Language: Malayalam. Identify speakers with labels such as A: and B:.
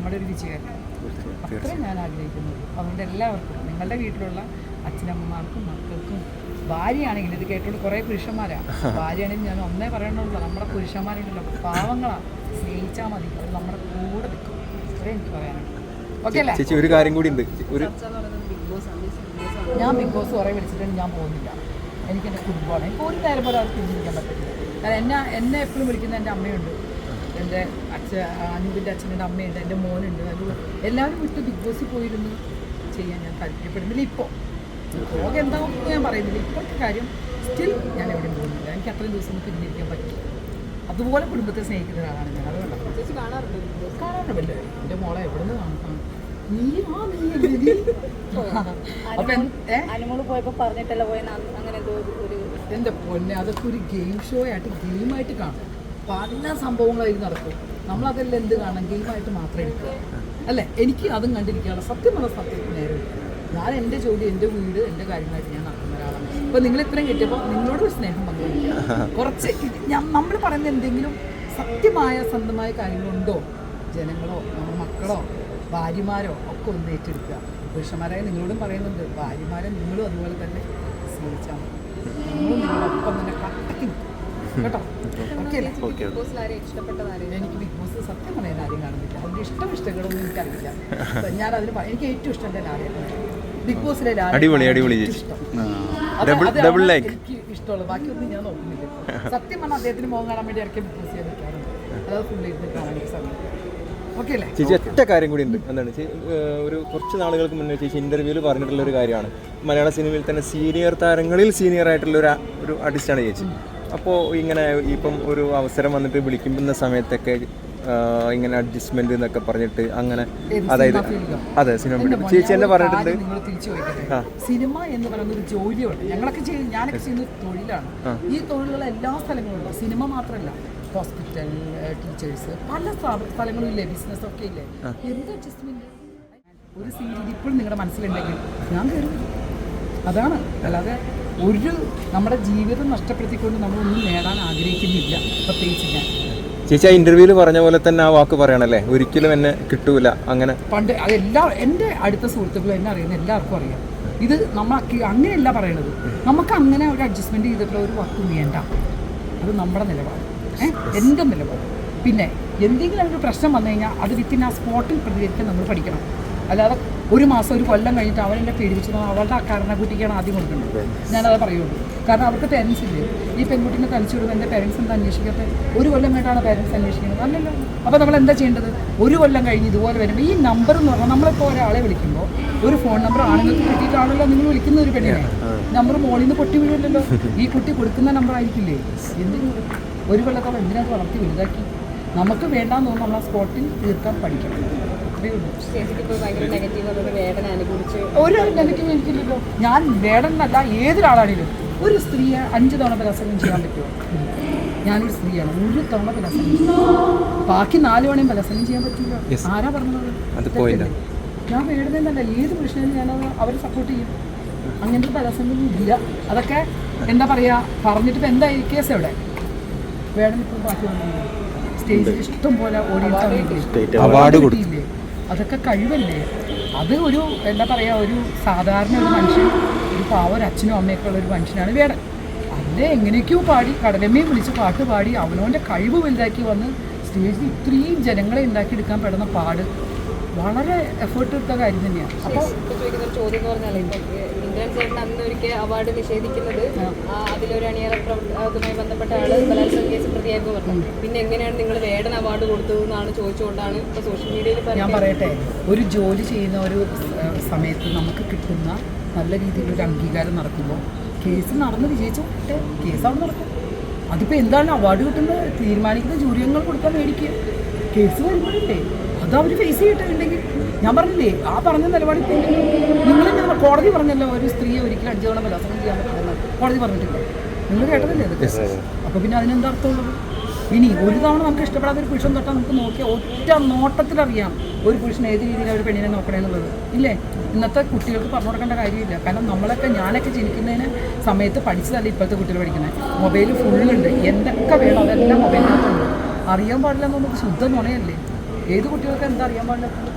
A: നമ്മുടെ ഒരു വിജയം. അത്രയും ഞാൻ ആഗ്രഹിക്കുന്നത്. അതുകൊണ്ട് എല്ലാവർക്കും, നിങ്ങളുടെ വീട്ടിലുള്ള അച്ഛനമ്മമാർക്കും മക്കൾക്കും, ഭാര്യയാണെങ്കിൽ ഇത് കേട്ടോണ്ട് കുറേ പുരുഷന്മാരാണ്, ഭാര്യയാണെങ്കിൽ ഞാൻ ഒന്നേ പറയണുള്ളൂ, നമ്മുടെ പുരുഷന്മാരുണ്ടല്ലോ പാവങ്ങളാണ്, സ്നേഹിച്ചാൽ മതി, അവർ നമ്മുടെ കൂടെ നിൽക്കും. ഇത്രയും എനിക്ക് പറയാനുണ്ട്. ഓക്കെ അല്ലേ?
B: ചേച്ചി ഒരു കാര്യം കൂടി ഉണ്ട്.
A: ഞാൻ ബിഗ് ബോസ് കുറേ വിളിച്ചിട്ടുണ്ട്, ഞാൻ പോകുന്നില്ല. എനിക്ക് എൻ്റെ കുടുംബമാണ്, എനിക്ക് ഒരു നേരം പോലെ അവർക്ക് ചിന്തിക്കാൻ പറ്റില്ല. കാരണം എന്നെ എപ്പോഴും വിളിക്കുന്ന എൻ്റെ അമ്മയുണ്ട്, എൻ്റെ അനൂപിൻ്റെ അച്ഛനുണ്ട്, അമ്മയുണ്ട്, എൻ്റെ മോനുണ്ട്. അത് എല്ലാവരും വിട്ട് ബിഗ് ബോസിൽ പോയിരുന്നു ചെയ്യാൻ ഞാൻ താല്പര്യപ്പെടുന്നില്ല. ഇപ്പോൾ പോകെ എന്താവും ഞാൻ പറയുന്നില്ല. ഇപ്പോഴത്തെ കാര്യം സ്റ്റിൽ ഞാൻ എവിടെയും പോകുന്നില്ല. എനിക്ക് അത്രയും ദിവസം പിരിഞ്ഞിരിക്കാൻ പറ്റില്ല. അതുപോലെ കുടുംബത്തെ സ്നേഹിക്കുന്ന ഒരാളാണ് ഞാൻ. അതുകൊണ്ടാണ് കാണാറുണ്ടല്ലോ. എൻ്റെ മോളെ എവിടെ നിന്ന് കാണാം. എൻ്റെ പൊന്നെ, അതൊക്കെ ഒരു ഗെയിം ഷോ ആയിട്ട് ഗെയിമായിട്ട് കാണും. പല സംഭവങ്ങളായി നടക്കും. നമ്മളതെല്ലാം എന്ത് കാണാം, ഗെയിമായിട്ട് മാത്രമേ എടുക്കുക അല്ലേ? എനിക്ക് അതും കണ്ടിരിക്കുകയാണ്. സത്യം പറഞ്ഞ സത്യത്തിന് നേരം ഞാൻ എൻ്റെ ജോലി, എൻ്റെ വീട്, എൻ്റെ കാര്യങ്ങളായിട്ട് ഞാൻ നടക്കുന്ന ഒരാളാണ്. അപ്പോൾ നിങ്ങൾ ഇത്രയും കിട്ടിയപ്പോൾ നിങ്ങളോടൊരു സ്നേഹം പങ്കുവയ്ക്കുക. കുറച്ച് നമ്മൾ പറയുന്ന എന്തെങ്കിലും സത്യമായ സ്വന്തമായ കാര്യങ്ങളുണ്ടോ, ജനങ്ങളോ നമ്മുടെ മക്കളോ ഭാര്യമാരോ ഒക്കെ ഒന്ന് ഏറ്റെടുക്കുക. പുരുഷന്മാരായ നിങ്ങളോടും പറയുന്നുണ്ട്, ഭാര്യമാരെ നിങ്ങളും അതുപോലെ തന്നെ സ്നേഹിച്ചാൽ മതി. നിങ്ങളും നിങ്ങളൊപ്പം തന്നെ കട്ടക്കി കേട്ടോ. ഓക്കെ അല്ലേ? എനിക്ക് ബിഗ് ബോസ് സത്യം പറയാൻ ആരെയും കാണുന്നില്ല. അതിൻ്റെ ഇഷ്ടങ്ങളൊന്നും എനിക്കറിയില്ല. ഞാൻ അതിന് എനിക്ക് ഏറ്റവും ഇഷ്ടം എൻ്റെ ലാലേട്ടനാണ്. ബിഗ് ബോസിലെ ഇഷ്ടം എനിക്ക് ഇഷ്ടമുള്ളത്. ബാക്കിയൊന്നും ഞാൻ നോക്കുന്നില്ല. സത്യം പറഞ്ഞാൽ അദ്ദേഹത്തിന് മോഹം കാണാൻ വേണ്ടി ഇറക്കിയ ബിഗ് ബോസ് ചെയ്യാൻ വെക്കാറുണ്ട്. അതായത് ഫുള്ള് ഇരുന്ന് കാണാൻ എനിക്ക് സമയം.
B: ചേച്ചി ഒറ്റ കാര്യം കൂടി ഉണ്ട്. എന്താണ് ഒരു കുറച്ച് നാളുകൾക്ക് മുന്നേ ചേച്ചി ഇൻ്റർവ്യൂവിൽ പറഞ്ഞിട്ടുള്ള ഒരു കാര്യമാണ്, മലയാള സിനിമയിൽ തന്നെ സീനിയർ താരങ്ങളിൽ സീനിയർ ആയിട്ടുള്ള ഒരു ആർട്ടിസ്റ്റാണ് ചേച്ചി. അപ്പോൾ ഇങ്ങനെ ഇപ്പം ഒരു അവസരം വന്നിട്ട് വിളിക്കുന്ന സമയത്തൊക്കെ ഇങ്ങനെ അഡ്ജസ്റ്റ്മെന്റ് എന്നൊക്കെ പറഞ്ഞിട്ട് അങ്ങനെ, അതായത് അതെ സിനിമ ചേച്ചി തന്നെ പറഞ്ഞിട്ടുണ്ട്.
A: സിനിമ എന്ന് പറയുന്ന ഒരു ജോലിയുണ്ട്. ഞാനൊക്കെ ചെയ്യുന്ന തൊഴിലാണ്. ഈ തൊഴിലുള്ള എല്ലാ സ്ഥലങ്ങളും ഉണ്ട്. സിനിമ മാത്രമല്ല, ഹോസ്പിറ്റൽ, ടീച്ചേഴ്സ്, പല സ്ഥലങ്ങളും ഇല്ലേ, ബിസിനസ്സൊക്കെ ഇല്ലേ. എന്ത് അഡ്ജസ്റ്റ്മെന്റ് ഒരു സീരീസ് ഇപ്പോഴും നിങ്ങളുടെ മനസ്സിലുണ്ടെങ്കിൽ ഞാൻ കയറും. അതാണ്. അല്ലാതെ ഒരു നമ്മുടെ ജീവിതം നഷ്ടപ്പെടുത്തിക്കൊണ്ട് നമ്മളൊന്നും നേടാൻ ആഗ്രഹിക്കുന്നില്ല. പ്രത്യേകിച്ച് ഞാൻ
B: ചേച്ചി ആ ഇന്റർവ്യൂവിൽ പറഞ്ഞ പോലെ തന്നെ ആ വാക്ക് പറയണല്ലേ, ഒരിക്കലും എന്നെ കിട്ടൂല അങ്ങനെ.
A: പണ്ട് അതെല്ലാം എൻ്റെ അടുത്ത സുഹൃത്തുക്കൾ എന്നെ അറിയുന്ന എല്ലാവർക്കും അറിയാം. ഇത് നമ്മൾ അങ്ങനെയല്ല പറയണത്. നമുക്ക് അങ്ങനെ ഒരു അഡ്ജസ്റ്റ്മെന്റ് ചെയ്തിട്ടുള്ള ഒരു വാക്കും വേണ്ട. അത് നമ്മുടെ നിലപാട്, എൻ്റെ നിലപാട്. പിന്നെ എന്തെങ്കിലും ഒരു പ്രശ്നം വന്നു കഴിഞ്ഞാൽ അത് വിത്തിൻ ആ സ്പോട്ടിൽ പ്രതികരിക്കാൻ നമ്മൾ പഠിക്കണം. അല്ലാതെ ഒരു മാസം ഒരു കൊല്ലം കഴിഞ്ഞിട്ട് അവരെന്നെ പീഡിപ്പിച്ചു അവളുടെ ആ കാരണക്കുട്ടിക്കാണ് ആദ്യം കൊടുക്കേണ്ടത്. ഞാനത് പറയുള്ളൂ. കാരണം അവർക്ക് പേരൻസ് ഇല്ലേ. ഈ പെൺകുട്ടിനെ തനിച്ചു വിടുമ്പോൾ എൻ്റെ പേരൻസ് എന്താ അന്വേഷിക്കട്ടെ? ഒരു കൊല്ലം കഴിഞ്ഞിട്ടാണ് പേരൻസ് അന്വേഷിക്കുന്നത്, അല്ലല്ലോ. അപ്പോൾ നമ്മൾ എന്താ ചെയ്യേണ്ടത്? ഒരു കൊല്ലം കഴിഞ്ഞ് ഇതുപോലെ വരുമ്പോൾ ഈ നമ്പർ എന്ന് പറഞ്ഞാൽ, നമ്മളിപ്പോൾ ഒരാളെ വിളിക്കുമ്പോൾ ഒരു ഫോൺ നമ്പർ ആണുങ്ങൾക്ക് കിട്ടിയിട്ടാണല്ലോ നിങ്ങൾ വിളിക്കുന്ന ഒരു പെണ്ണിനെ. നമ്പർ മോളിൽ നിന്ന് പൊട്ടി വീഴല്ലോ. ഈ കുട്ടി കൊടുക്കുന്ന നമ്പർ ആയിരിക്കില്ലേ? എന്തിനും ഒരു കൊല്ലത്തോളം എന്തിനകത്ത് വളർത്തി വലുതാക്കി? നമുക്ക് വേണ്ടാന്ന് തോന്നുന്നു നമ്മൾ ആ സ്പോട്ടിൽ തീർക്കാൻ പഠിക്കണം. ഒരു നെഗറ്റീവ് എനിക്കില്ലല്ലോ. ഞാൻ വേടനല്ല, ഏതൊരാളാണെങ്കിലും ഒരു സ്ത്രീയെ 5 തവണ ബലാത്സംഗം ചെയ്യാൻ പറ്റുമോ? ഞാനൊരു സ്ത്രീയാണ്, ഒരു തവണ ബലാത്സംഗം ചെയ്യും. ബാക്കി 4 തവണയും ബലാത്സംഗം ചെയ്യാൻ പറ്റില്ല. ആരാ പറഞ്ഞത്? ഞാൻ വേടനല്ല, ഏത് പ്രശ്നവും ഞാൻ അവരെ സപ്പോർട്ട് ചെയ്യും. അങ്ങനത്തെ ബലാത്സംഗം ഇല്ല. അതൊക്കെ എന്താ പറയുക, പറഞ്ഞിട്ട് ഇപ്പം എന്താ കേസ് എവിടെ? വേടൻ ഇപ്പോൾ ബാക്കി വന്നില്ല. സ്റ്റേജിൽ ഇഷ്ടം പോലെ ഓഡിയൻസ് അവാർഡ് കിട്ടിയില്ലേ? അതൊക്കെ കഴിവല്ലേ? അത് ഒരു എന്താ പറയുക, ഒരു സാധാരണ ഒരു മനുഷ്യൻ, ഒരു പാവ ഒരു അച്ഛനും അമ്മയൊക്കെ ഉള്ള ഒരു മനുഷ്യനാണ് വേടൻ. അതിനെ എങ്ങനെയൊക്കെയോ പാടി, കടലമ്മയും വിളിച്ച് പാട്ട് പാടി അവനവൻ്റെ കഴിവ് വലുതാക്കി വന്ന് സ്റ്റേജിൽ ഇത്രയും ജനങ്ങളെ ഉണ്ടാക്കിയെടുക്കാൻ പെടുന്ന പാട് വളരെ എഫേർട്ട് എടുത്ത കാര്യം തന്നെയാണ്. അപ്പോൾ
C: ചോദിക്കുന്ന ചോദ്യം എന്ന് പറഞ്ഞാൽ, ഇന്ദ്രൻ ചേട്ടൻ അന്ന് ഒരിക്കൽ അവാർഡ് നിഷേധിക്കുന്നത് അതിലൊരു അതുമായി ബന്ധപ്പെട്ട ആള് ബലാത്സംഗ കേസ് പ്രതിയായിരുന്നു പറഞ്ഞു. പിന്നെ എങ്ങനെയാണ് നിങ്ങൾ വേടൻ അവാർഡ് കൊടുത്തതെന്നാണ് ചോദിച്ചുകൊണ്ടാണ് ഇപ്പോൾ സോഷ്യൽ മീഡിയയിൽ
A: ഞാൻ പറയട്ടെ, ഒരു ജോലി ചെയ്യുന്ന ഒരു സമയത്ത് നമുക്ക് കിട്ടുന്ന നല്ല രീതിയിലൊരു അംഗീകാരം നടക്കുമ്പോൾ കേസ് നടന്ന് വിജയിച്ചോട്ടെ, കേസ് അവിടെ നടക്കും. അതിപ്പോൾ എന്താണ് അവാർഡ് കിട്ടുന്നത് തീരുമാനിക്കുന്ന ജൂറിയങ്ങൾ കൊടുക്കാൻ മേടിക്കുക. കേസ് വരുമ്പോഴല്ലേ അത് അവർ ഫേസ് ചെയ്തിട്ടുണ്ടെങ്കിൽ, ഞാൻ പറഞ്ഞില്ലേ ആ പറഞ്ഞ നിലപാടിൽ നിങ്ങൾ കോടതി പറഞ്ഞല്ലോ ഒരു സ്ത്രീയെ ഒരിക്കലും 5 തവണ ബലാത്സംഗം ചെയ്യാൻ പറ്റില്ലെന്ന് കോടതി പറഞ്ഞിട്ടില്ല. നിങ്ങൾ കേട്ടതല്ലേ അതൊക്കെ? അപ്പോൾ പിന്നെ അതിനെന്താ അർത്ഥമുള്ളത്? ഇനി ഒരു തവണ നമുക്ക് ഇഷ്ടപ്പെടാത്ത ഒരു പുരുഷൻ തൊട്ടാൽ നമുക്ക് നോക്കിയാൽ ഒറ്റ നോട്ടത്തിലറിയാം ഒരു പുരുഷൻ ഏത് രീതിയിലാണ് ഒരു പെണ്ണിനെ നോക്കണേന്നുള്ളത് ഇല്ലേ? ഇന്നത്തെ കുട്ടികൾക്ക് പറഞ്ഞു കൊടുക്കേണ്ട കാര്യമില്ല. കാരണം നമ്മളൊക്കെ, ഞാനൊക്കെ ജനിക്കുന്നതിന് സമയത്ത് പഠിച്ചതല്ല ഇപ്പോഴത്തെ കുട്ടികൾ പഠിക്കുന്നത്. മൊബൈൽ ഫുള്ളുണ്ട്, എന്തൊക്കെ വേണം അതെല്ലാം മൊബൈലിനകത്തുണ്ട്. അറിയാൻ പാടില്ല എന്നുള്ളത് ശുദ്ധ നുണയല്ലേ? ഏത് കുട്ടികൾക്ക് എന്താ അറിയാൻ പാടില്ല?